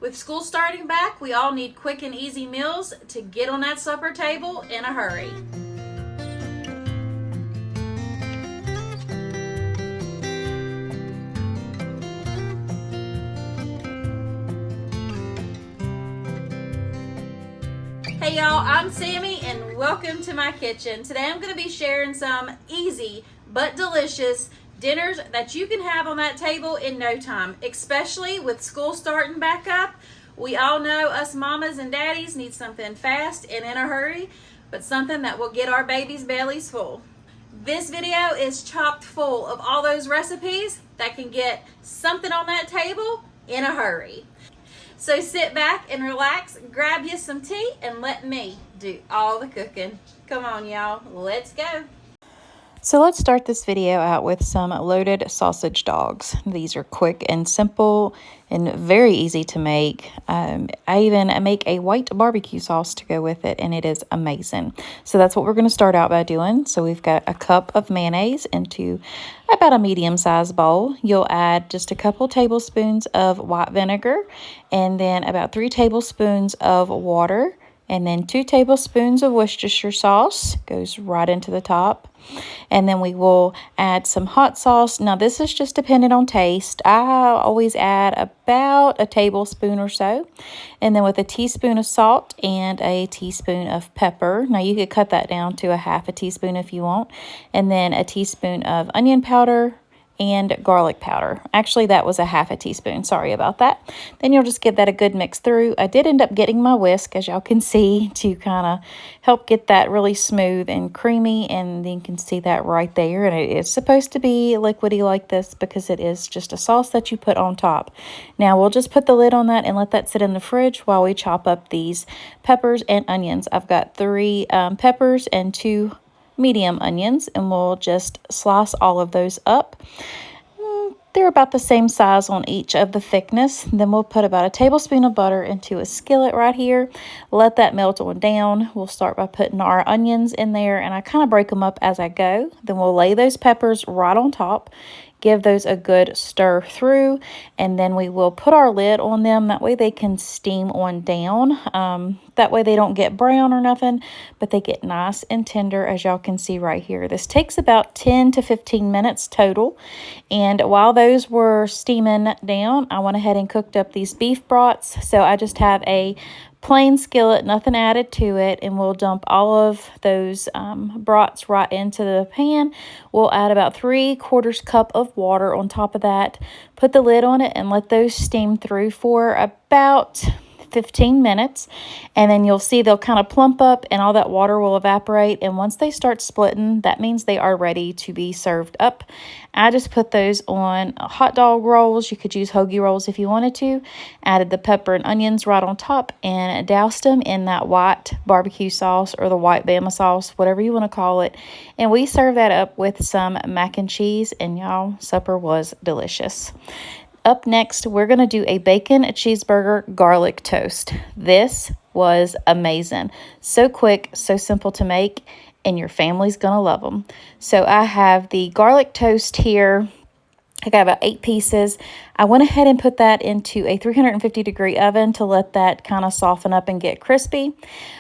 With school starting back, we all need quick and easy meals to get on that supper table in a hurry. Hey y'all, I'm Sammy and welcome to my kitchen. Today I'm going to be sharing some easy but delicious dinners that you can have on that table in no time, especially with school starting back up. We all know us mamas and daddies need something fast and in a hurry, but something that will get our babies' bellies full. This video is chock full of all those recipes that can get something on that table in a hurry. So sit back and relax, grab you some tea, and let me do all the cooking. Come on, y'all, let's go. So let's start this video out with some loaded sausage dogs. These are quick and simple and very easy to make. I even make a white barbecue sauce to go with it, and it is amazing. So that's what we're going to start out by doing. So we've got a cup of mayonnaise into about a medium-sized bowl. You'll add just a couple tablespoons of white vinegar, and then about 3 tablespoons of water, and then 2 tablespoons of Worcestershire sauce goes right into the top. And then we will add some hot sauce. Now this is just dependent on taste. I always add about a tablespoon or so. And then with a teaspoon of salt and a teaspoon of pepper. Now you could cut that down to a half a teaspoon if you want. And then a teaspoon of onion powder and garlic powder. Actually, that was a half a teaspoon. Sorry about that. Then you'll just give that a good mix through. I did end up getting my whisk, as y'all can see, to kind of help get that really smooth and creamy. And then you can see that right there. And it is supposed to be liquidy like this because it is just a sauce that you put on top. Now, we'll just put the lid on that and let that sit in the fridge while we chop up these peppers and onions. I've got 3 peppers and 2 medium onions, and we'll just slice all of those up. They're about the same size on each of the thickness. Then we'll put about a tablespoon of butter into a skillet right here. Let that melt on down. We'll start by putting our onions in there, and I kind of break them up as I go. Then we'll lay those peppers right on top. Give those a good stir through, and then we will put our lid on them. That way they can steam on down. That way they don't get brown or nothing, but they get nice and tender, as y'all can see right here. This takes about 10 to 15 minutes total. And while those were steaming down, I went ahead and cooked up these beef brats. So I just have a plain skillet, nothing added to it, and we'll dump all of those brats right into the pan. We'll add about 3/4 cup of water on top of that, put the lid on it, and let those steam through for about 15 minutes, and then you'll see they'll kind of plump up and all that water will evaporate, and once they start splitting, that means they are ready to be served up. I just put those on hot dog rolls. You could use hoagie rolls if you wanted to. Added the pepper and onions right on top and doused them in that white barbecue sauce or the white Bama sauce, whatever you want to call it, and we served that up with some mac and cheese, and y'all, supper was delicious. Up next, we're going to do a bacon cheeseburger garlic toast. This was amazing. So quick, so simple to make, and your family's going to love them. So I have the garlic toast here. I got about 8 pieces. I went ahead and put that into a 350-degree oven to let that kind of soften up and get crispy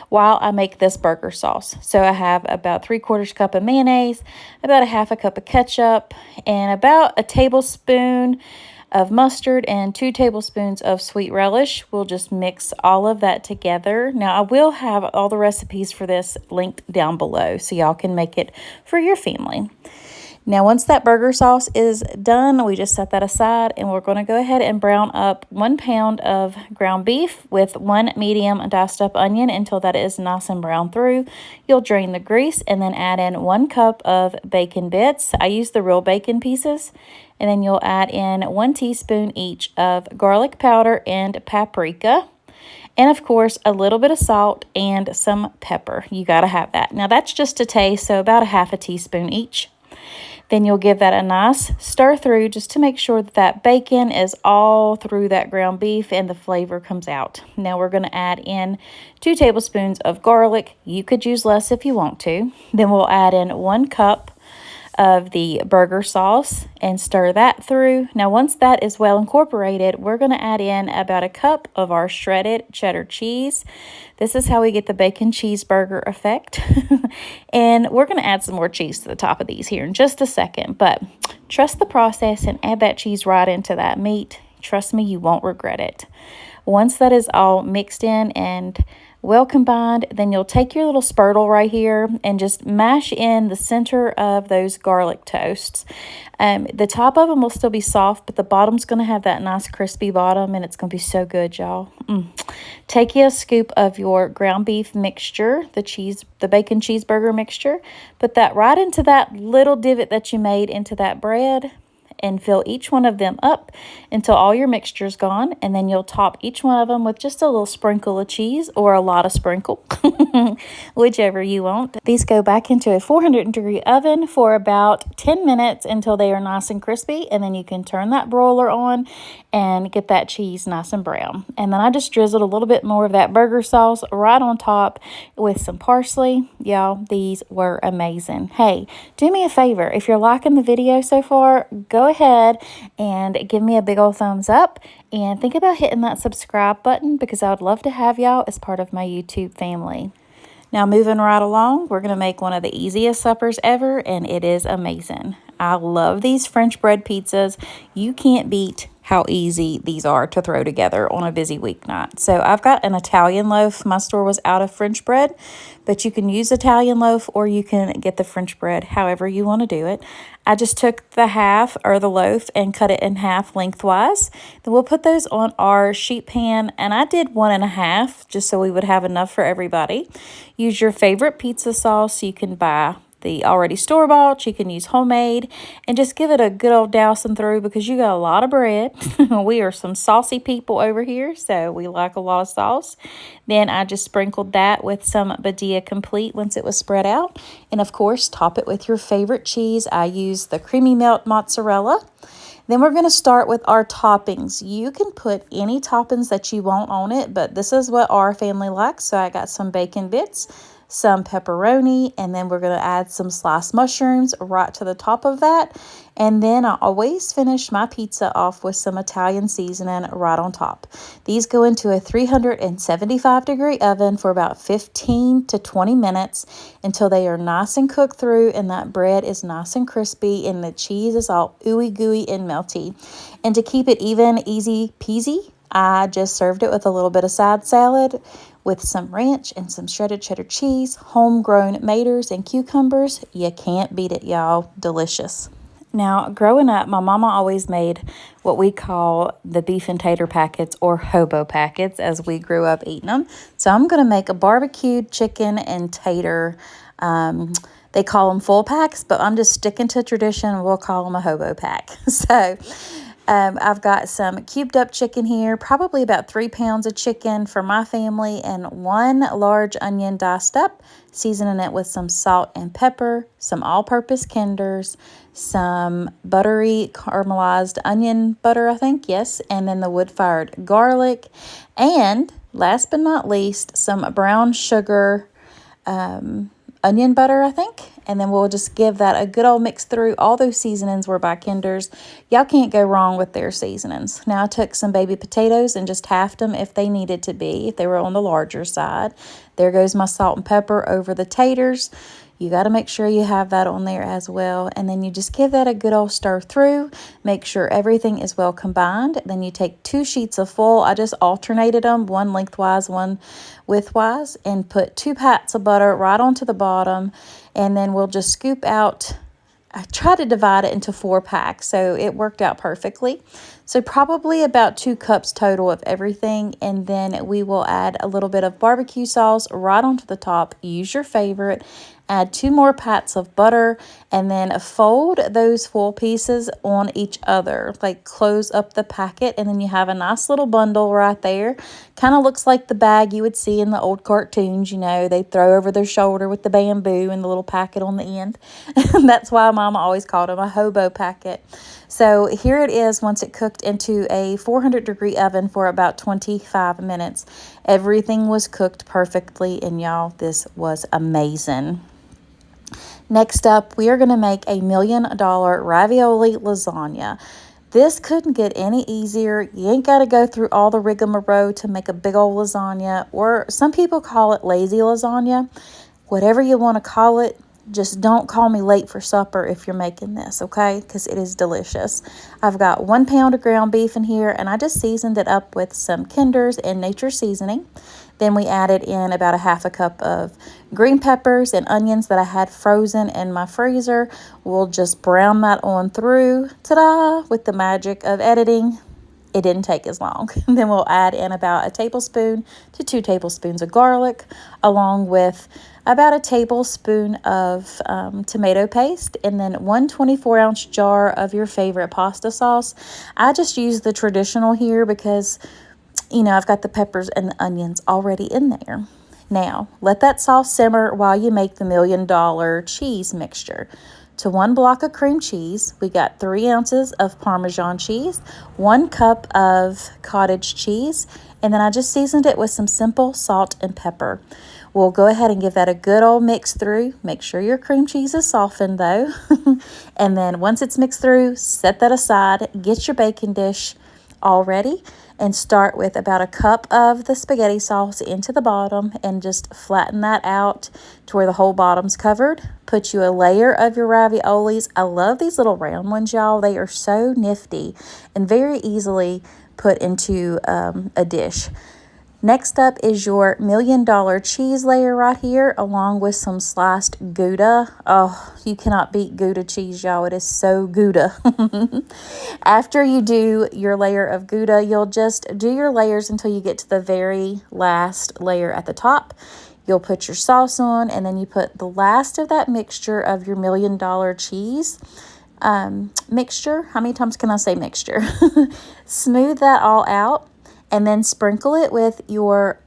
while I make this burger sauce. So I have about 3/4 cup of mayonnaise, about a half a cup of ketchup, and about a tablespoon of mustard and 2 tablespoons of sweet relish. We'll just mix all of that together. Now, I will have all the recipes for this linked down below so y'all can make it for your family. Now, once that burger sauce is done, we just set that aside, and we're going to go ahead and brown up 1 pound of ground beef with 1 medium diced up onion until that is nice and brown through. You'll drain the grease and then add in 1 cup of bacon bits. I use the real bacon pieces. And then you'll add in 1 teaspoon each of garlic powder and paprika. And of course, a little bit of salt and some pepper. You got to have that. Now that's just to taste, so about a half a teaspoon each. Then you'll give that a nice stir through just to make sure that that bacon is all through that ground beef and the flavor comes out. Now we're going to add in 2 tablespoons of garlic. You could use less if you want to. Then we'll add in 1 cup of the burger sauce and stir that through. Now, once that is well incorporated, we're going to add in about a cup of our shredded cheddar cheese. This is how we get the bacon cheeseburger effect. And we're going to add some more cheese to the top of these here in just a second. But trust the process and add that cheese right into that meat. Trust me, you won't regret it. Once that is all mixed in and well combined, then you'll take your little spurtle right here and just mash in the center of those garlic toasts. The top of them will still be soft, but the bottom's going to have that nice crispy bottom, and it's going to be so good, y'all. Take you a scoop of your ground beef mixture, the bacon cheeseburger mixture. Put that right into that little divot that you made into that bread, and fill each one of them up until all your mixture's gone. And then you'll top each one of them with just a little sprinkle of cheese or a lot of sprinkle, whichever you want. These go back into a 400-degree oven for about 10 minutes until they are nice and crispy. And then you can turn that broiler on and get that cheese nice and brown. And then I just drizzled a little bit more of that burger sauce right on top with some parsley. Y'all, these were amazing. Hey, do me a favor. If you're liking the video so far, go ahead and give me a big old thumbs up and think about hitting that subscribe button, because I would love to have y'all as part of my YouTube family. Now, moving right along, we're going to make one of the easiest suppers ever, and it is amazing. I love these French bread pizzas. You can't beat how easy these are to throw together on a busy weeknight. So I've got an Italian loaf. My store was out of French bread, but you can use Italian loaf or you can get the French bread, however you want to do it. I just took the half or the loaf and cut it in half lengthwise. Then we'll put those on our sheet pan, and I did 1.5 just so we would have enough for everybody. Use your favorite pizza sauce. You can buy the already store-bought, you can use homemade, and just give it a good old dousing through, because you got a lot of bread. We are some saucy people over here, so we like a lot of sauce. Then I just sprinkled that with some Badia Complete once it was spread out, and of course top it with your favorite cheese. I used the creamy melt mozzarella. Then we're going to start with our toppings. You can put any toppings that you want on it, but this is what our family likes. So I got some bacon bits, some pepperoni, and then we're going to add some sliced mushrooms right to the top of that. And then I always finish my pizza off with some Italian seasoning right on top. These go into a 375-degree oven for about 15 to 20 minutes until they are nice and cooked through, and that bread is nice and crispy and the cheese is all ooey gooey and melty. And to keep it even easy peasy, I just served it with a little bit of side salad with some ranch and some shredded cheddar cheese, homegrown tomatoes, and cucumbers. You can't beat it, y'all. Delicious. Now, growing up, my mama always made what we call the beef and tater packets, or hobo packets, as we grew up eating them. So I'm going to make a barbecued chicken and tater. They call them full packs, but I'm just sticking to tradition. We'll call them a hobo pack. So I've got some cubed up chicken here, probably about 3 pounds of chicken for my family, and 1 large onion diced up, seasoning it with some salt and pepper, some all-purpose Kinders, some buttery caramelized onion butter, I think, yes, and then the wood-fired garlic, and last but not least, some brown sugar onion butter, I think. And then we'll just give that a good old mix through. All those seasonings were by Kinders. Y'all can't go wrong with their seasonings. Now I took some baby potatoes and just halved them if they needed to be, if they were on the larger side. There goes my salt and pepper over the taters. You got to make sure you have that on there as well. And then you just give that a good old stir through. Make sure everything is well combined. Then you take 2 sheets of foil. I just alternated them, one lengthwise, one widthwise, and put 2 pats of butter right onto the bottom. And then we'll just scoop out. I tried to divide it into 4 packs, so it worked out perfectly. So probably about 2 cups total of everything. And then we will add a little bit of barbecue sauce right onto the top. Use your favorite. Add 2 more pats of butter, and then fold those foil pieces on each other, like close up the packet, and then you have a nice little bundle right there. Kind of looks like the bag you would see in the old cartoons, you know, they throw over their shoulder with the bamboo and the little packet on the end. That's why Mama always called them a hobo packet. So here it is once it cooked into a 400-degree oven for about 25 minutes. Everything was cooked perfectly, and y'all, this was amazing. Next up, we are going to make a $1 million ravioli lasagna. This couldn't get any easier. You ain't got to go through all the rigmarole to make a big old lasagna, or some people call it lazy lasagna. Whatever you want to call it, just don't call me late for supper if you're making this, okay? Because it is delicious. I've got 1 pound of ground beef in here, and I just seasoned it up with some Kinders and nature seasoning. Then we added in about a half a cup of green peppers and onions that I had frozen in my freezer. We'll just brown that on through. Ta-da! With the magic of editing, it didn't take as long. Then we'll add in about a tablespoon to 2 tablespoons of garlic, along with about a tablespoon of tomato paste, and then 1 24-ounce jar of your favorite pasta sauce. I just use the traditional here because, you know, I've got the peppers and the onions already in there. Now, let that sauce simmer while you make the $1 million cheese mixture. To 1 block of cream cheese, we got 3 ounces of Parmesan cheese, 1 cup of cottage cheese, and then I just seasoned it with some simple salt and pepper. We'll go ahead and give that a good old mix through. Make sure your cream cheese is softened though. And then once it's mixed through, set that aside, get your baking dish all ready, and start with about a cup of the spaghetti sauce into the bottom and just flatten that out to where the whole bottom's covered. Put you a layer of your raviolis. I love these little round ones, y'all. They are so nifty and very easily put into a dish. Next up is your $1 million cheese layer right here, along with some sliced Gouda. Oh, you cannot beat Gouda cheese, y'all. It is so Gouda. After you do your layer of Gouda, you'll just do your layers until you get to the very last layer at the top. You'll put your sauce on, and then you put the last of that mixture of your $1 million cheese mixture. How many times can I say mixture? Smooth that all out. And then sprinkle it with your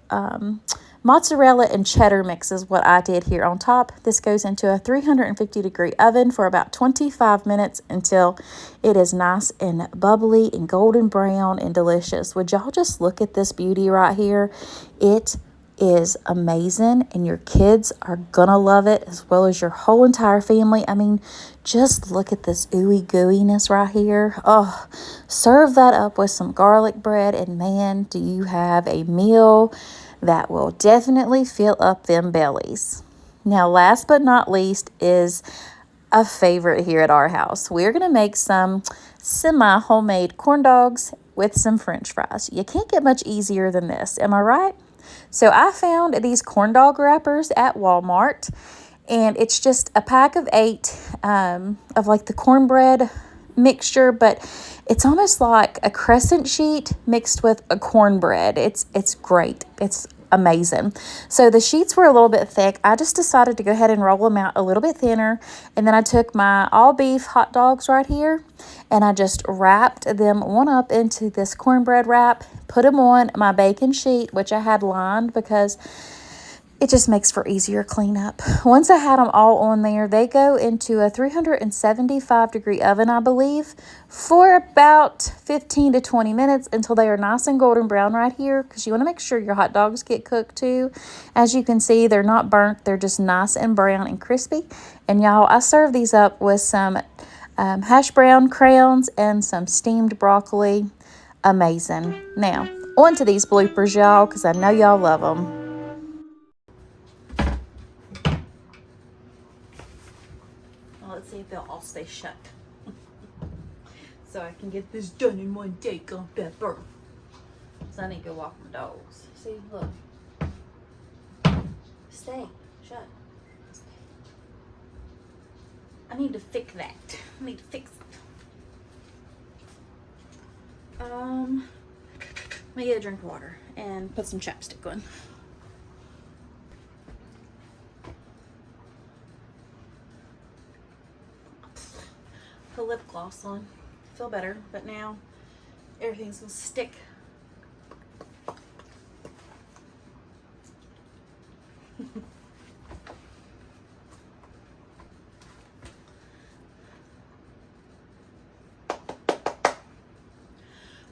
mozzarella and cheddar mix is what I did here on top. This goes into a 350-degree oven for about 25 minutes until it is nice and bubbly and golden brown and delicious. Would y'all just look at this beauty right here? It is amazing, and your kids are gonna love it, as well as your whole entire family. I mean, just look at this ooey gooiness right here. Oh, serve that up with some garlic bread, and man, do you have a meal that will definitely fill up them bellies. Now, last but not least is a favorite here at our house. We're gonna make some semi-homemade corn dogs with some French fries. You can't get much easier than this, am I right? So I found these corn dog wrappers at Walmart, and it's just a pack of 8 of like the cornbread mixture, but it's almost like a crescent sheet mixed with a cornbread. It's great. It's amazing. So the sheets were a little bit thick. I just decided to go ahead and roll them out a little bit thinner, and then I took my all beef hot dogs right here, and I just wrapped them one up into this cornbread wrap, put them on my bacon sheet, which I had lined because it just makes for easier cleanup. Once I had them all on there, they go into a 375-degree oven, I believe, for about 15 to 20 minutes until they are nice and golden brown right here, because you want to make sure your hot dogs get cooked too. As you can see, they're not burnt. They're just nice and brown and crispy. And y'all, I serve these up with some hash brown crowns and some steamed broccoli. Amazing. Now, on to these bloopers, y'all, because I know y'all love them. Let's see if they'll all stay shut. So I can get this done in one take on pepper. So I need to go walk my dogs. See, look. Stay shut. I need to fix that. I need to fix it. Let me get a drink of water and put some chapstick on. Put lip gloss on. Feel better, but now everything's gonna stick.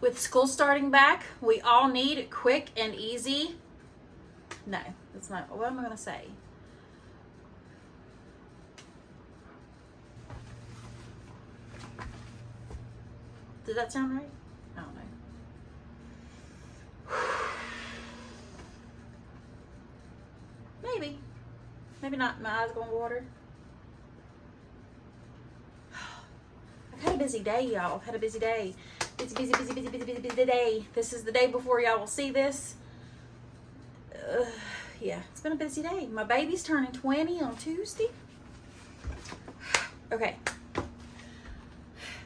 With school starting back, we all need quick and easy. No, that's not. What am I gonna say? Did that sound right? I don't know. Maybe. Maybe not. My eyes going to water. I've had a busy day, y'all. I've had a busy day. Busy day. This is the day before y'all will see this. Yeah, it's been a busy day. My baby's turning 20 on Tuesday. Okay.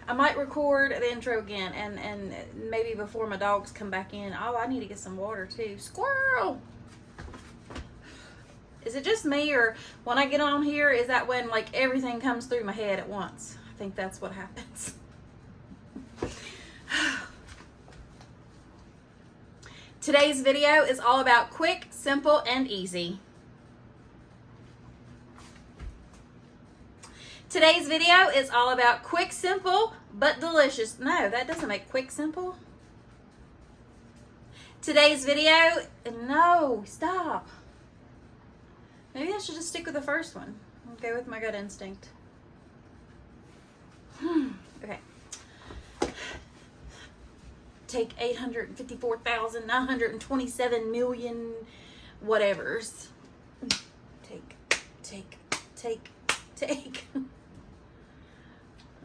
I might record the intro again and maybe before my dogs come back in. Oh, I need to get some water too. Squirrel! Is it just me, or when I get on here, is that when like everything comes through my head at once? I think that's what happens. Today's video is all about quick, simple, and easy. Today's video is all about quick, simple, but delicious. No, that doesn't make quick, simple. Today's video, no, stop. Maybe I should just stick with the first one. I'll go with my gut instinct. Okay. Take 854,927 million whatevers. Take.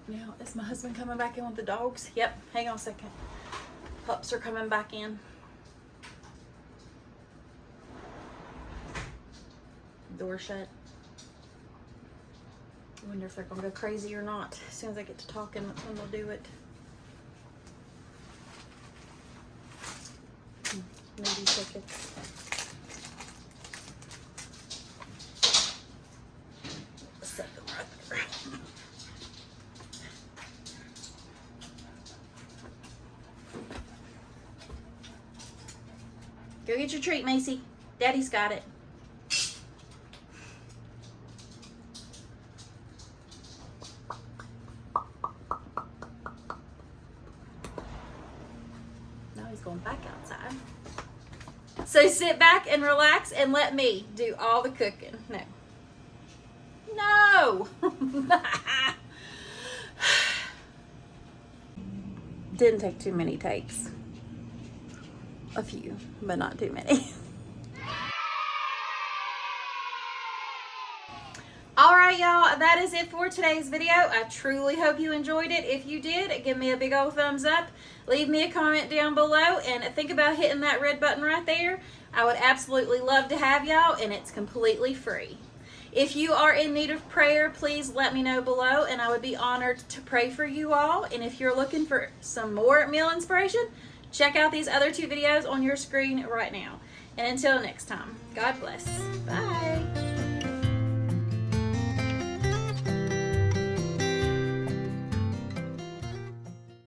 Now, is my husband coming back in with the dogs? Yep, hang on a second. Pups are coming back in. Door shut. I wonder if they're gonna go crazy or not. As soon as I get to talking, that's when they'll do it. Maybe tickets. Set them right there. Go get your treat, Macy. Daddy's got it. Now he's going back outside. So sit back and relax and let me do all the cooking. No. Didn't take too many takes. A few, but not too many. Alright, y'all, that is it for today's video. I truly hope you enjoyed it. If you did, give me a big old thumbs up. Leave me a comment down below and think about hitting that red button right there. I would absolutely love to have y'all, and it's completely free. If you are in need of prayer, please let me know below, and I would be honored to pray for you all. And if you're looking for some more meal inspiration, check out these other two videos on your screen right now. And until next time, God bless. Bye.